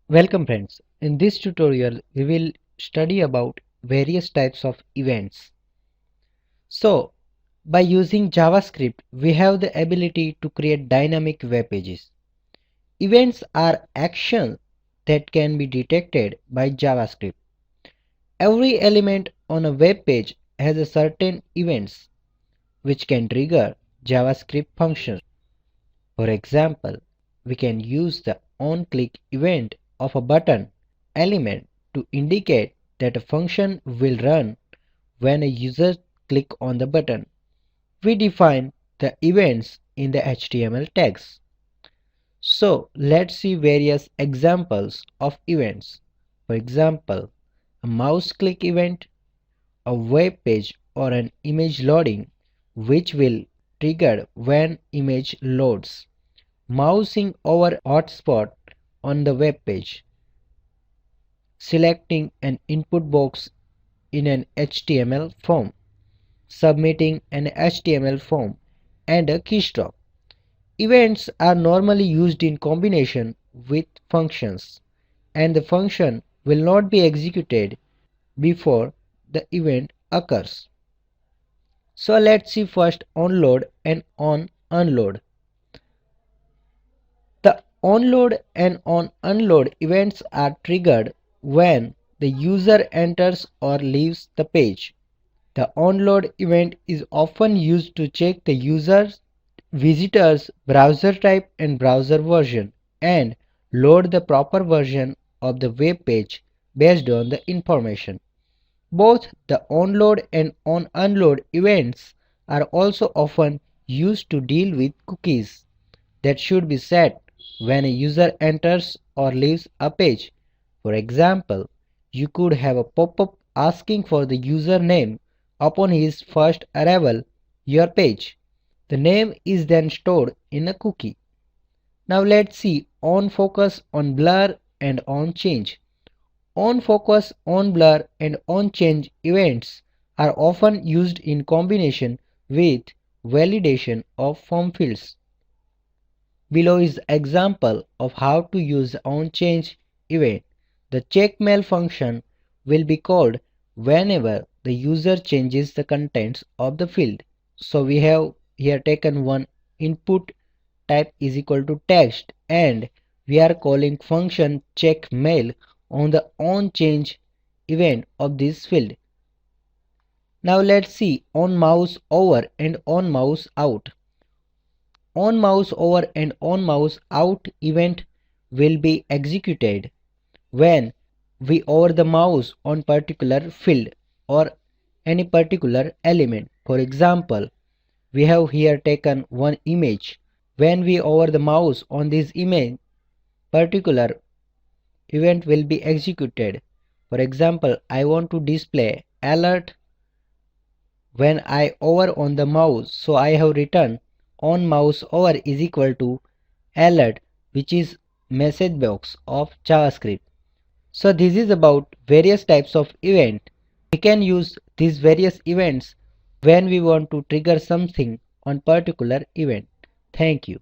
Welcome friends. In this tutorial we will study about various types of events. So by using JavaScript we have the ability to create dynamic web pages. Events are actions that can be detected by JavaScript. Every element on a web page has a certain events which can trigger JavaScript functions. For example, we can use the onClick event of a button element to indicate that a function will run when a user click on the button. We define the events in the HTML tags. So let's see various examples of events. For example, a mouse click event, a web page or an image loading which will trigger when image loads. Mousing over hotspot on the web page, selecting an input box in an HTML form, submitting an HTML form, and a keystroke. Events are normally used in combination with functions, and the function will not be executed before the event occurs. So let's see first onload and onUnload. The onload and onUnload events are triggered when the user enters or leaves the page. The onload event is often used to check the user's visitor's browser type and browser version and load the proper version of the web page based on the information. Both the onload and onUnload events are also often used to deal with cookies that should be set when a user enters or leaves a page. For example, you could have a pop-up asking for the username upon his first arrival your page. The name is then stored in a cookie. Now let's see onFocus, onBlur and onChange. OnFocus, onBlur and onChange events are often used in combination with validation of form fields. Below is an example of how to use the onChange event. The checkMail function will be called whenever the user changes the contents of the field. So we have here taken one input type is equal to text and we are calling function checkMail on the onChange event of this field. Now let's see onMouseOver and onMouseOut. OnMouseOver and onMouseOut event will be executed when we over the mouse on particular field or any particular element. For example, we have here taken one image. When we over the mouse on this image, particular event will be executed. For example, I want to display alert when I over on the mouse, so I have written on mouse over is equal to alert, which is message box of JavaScript. So this is about various types of event. We can use these various events when we want to trigger something on particular event. Thank you.